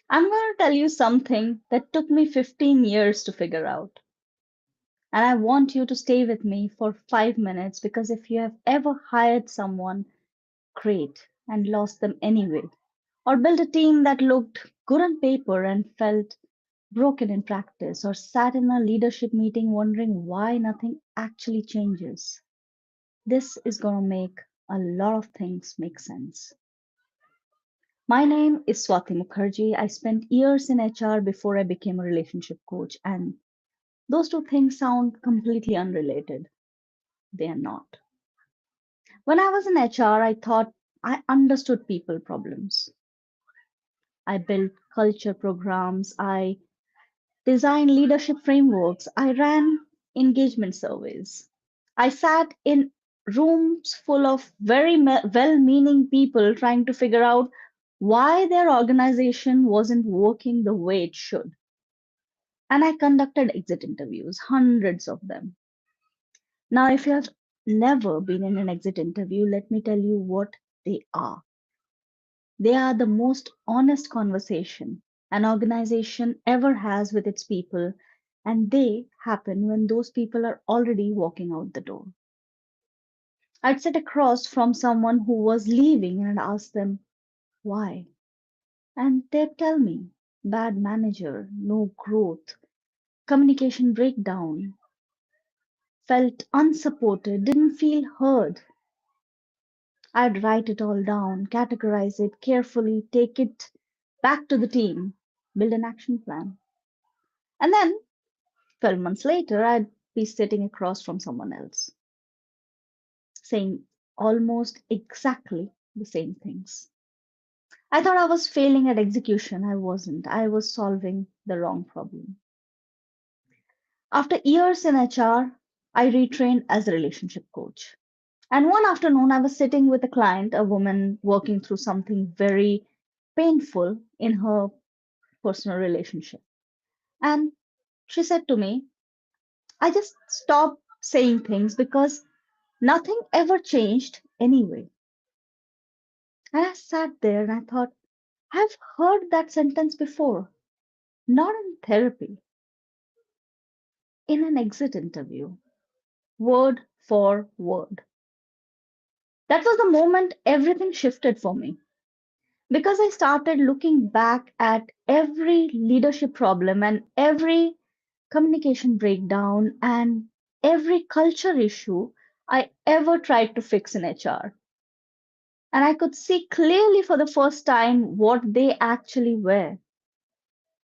I'm going to tell you something that took me 15 years to figure out. And I want you to stay with me for 5 minutes because if you have ever hired someone great and lost them anyway, or built a team that looked good on paper and felt broken in practice, or sat in a leadership meeting wondering why nothing actually changes, this is going to make a lot of things make sense. My name is Swati Mukherjee. I spent years in HR before I became a relationship coach, and those two things sound completely unrelated. They are not. When I was in HR, I thought I understood people problems. I built culture programs, I designed leadership frameworks, I ran engagement surveys. I sat in rooms full of very well meaning people trying to figure out why their organization wasn't working the way it should. And I conducted exit interviews, hundreds of them. Now, if you have never been in an exit interview, let me tell you what they are. They are the most honest conversation an organization ever has with its people, and they happen when those people are already walking out the door. I'd sit across from someone who was leaving and ask them, why? And they'd tell me, bad manager, no growth, communication breakdown, felt unsupported, didn't feel heard. I'd write it all down, categorize it carefully, take it back to the team, build an action plan. And then 12 months later, I'd be sitting across from someone else saying almost exactly the same things. I thought I was failing at execution. I wasn't. I was solving the wrong problem. After years in HR, I retrained as a relationship coach. And one afternoon, I was sitting with a client, a woman working through something very painful in her personal relationship. And she said to me, I just stopped saying things because nothing ever changed anyway. And I sat there and I thought, I've heard that sentence before, not in therapy, in an exit interview, word for word. That was the moment everything shifted for me because I started looking back at every leadership problem and every communication breakdown and every culture issue I ever tried to fix in HR. And I could see clearly for the first time what they actually were.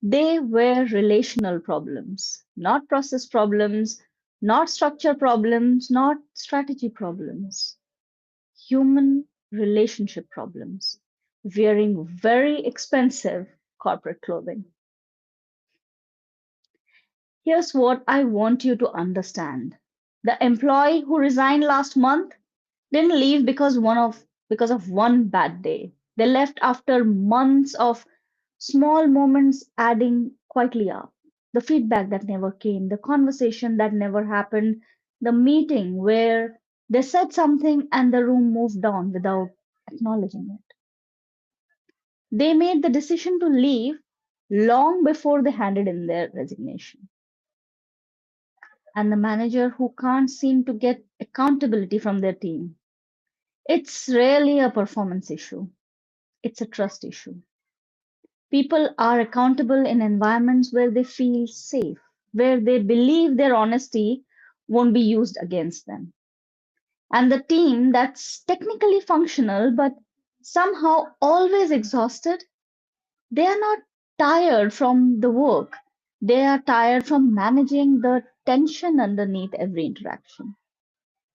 They were relational problems, not process problems, not structure problems, not strategy problems, human relationship problems, wearing very expensive corporate clothing. Here's what I want you to understand. The employee who resigned last month didn't leave because of one bad day. They left after months of small moments adding quietly up. The feedback that never came, the conversation that never happened, the meeting where they said something and the room moved on without acknowledging it. They made the decision to leave long before they handed in their resignation. And the manager who can't seem to get accountability from their team. It's really a performance issue, it's a trust issue. People are accountable in environments where they feel safe, where they believe their honesty won't be used against them. And the team that's technically functional but somehow always exhausted, they are not tired from the work. They are tired from managing the tension underneath every interaction.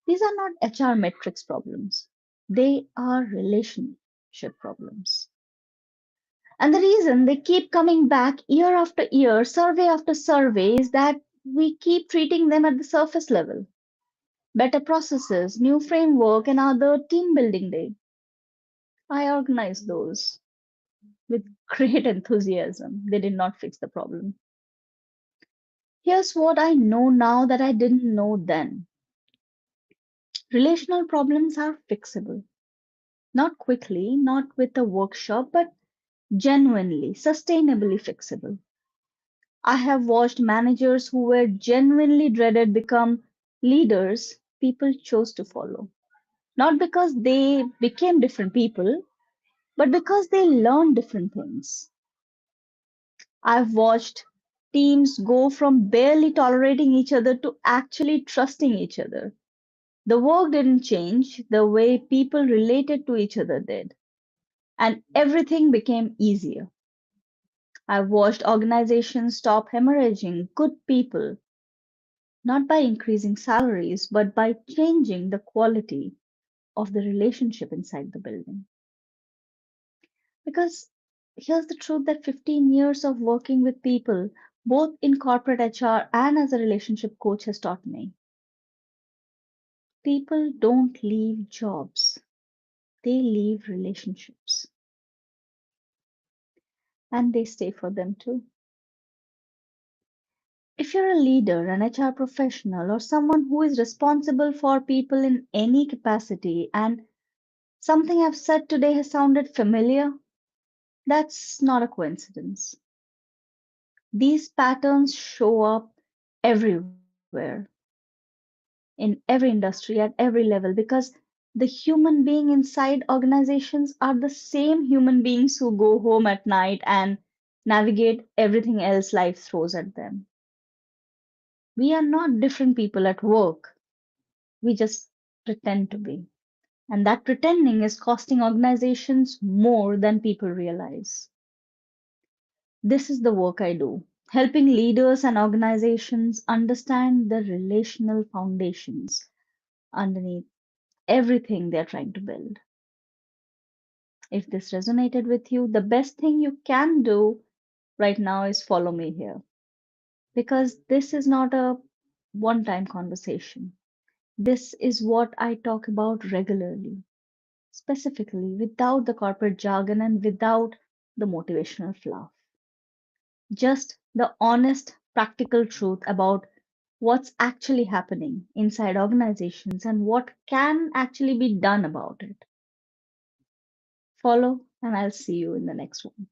These are not HR metrics problems, they are relationship problems. And the reason they keep coming back year after year, survey after survey, is that we keep treating them at the surface level. Better processes, new framework, and other team building day. I organized those with great enthusiasm. They did not fix the problem. Here's what I know now that I didn't know then. Relational problems are fixable. Not quickly, not with a workshop, but genuinely, sustainably fixable. I have watched managers who were genuinely dreaded become leaders people chose to follow. Not because they became different people, but because they learned different things. I've watched teams go from barely tolerating each other to actually trusting each other. The work didn't change, the way people related to each other did, and everything became easier. I've watched organizations stop hemorrhaging good people, not by increasing salaries, but by changing the quality of the relationship inside the building. Because here's the truth that 15 years of working with people, both in corporate HR and as a relationship coach, has taught me people don't leave jobs, they leave relationships, and they stay for them too. If you're a leader, an HR professional, or someone who is responsible for people in any capacity, and something I've said today has sounded familiar, that's not a coincidence. These patterns show up everywhere, in every industry, at every level, because the human being inside organizations are the same human beings who go home at night and navigate everything else life throws at them. We are not different people at work, we just pretend to be. And that pretending is costing organizations more than people realize. This is the work I do, helping leaders and organizations understand the relational foundations underneath everything they're trying to build. If this resonated with you, the best thing you can do right now is follow me here, because this is not a one time conversation. This is what I talk about regularly, specifically without the corporate jargon and without the motivational fluff. Just the honest, practical truth about what's actually happening inside organizations and what can actually be done about it. Follow, and I'll see you in the next one.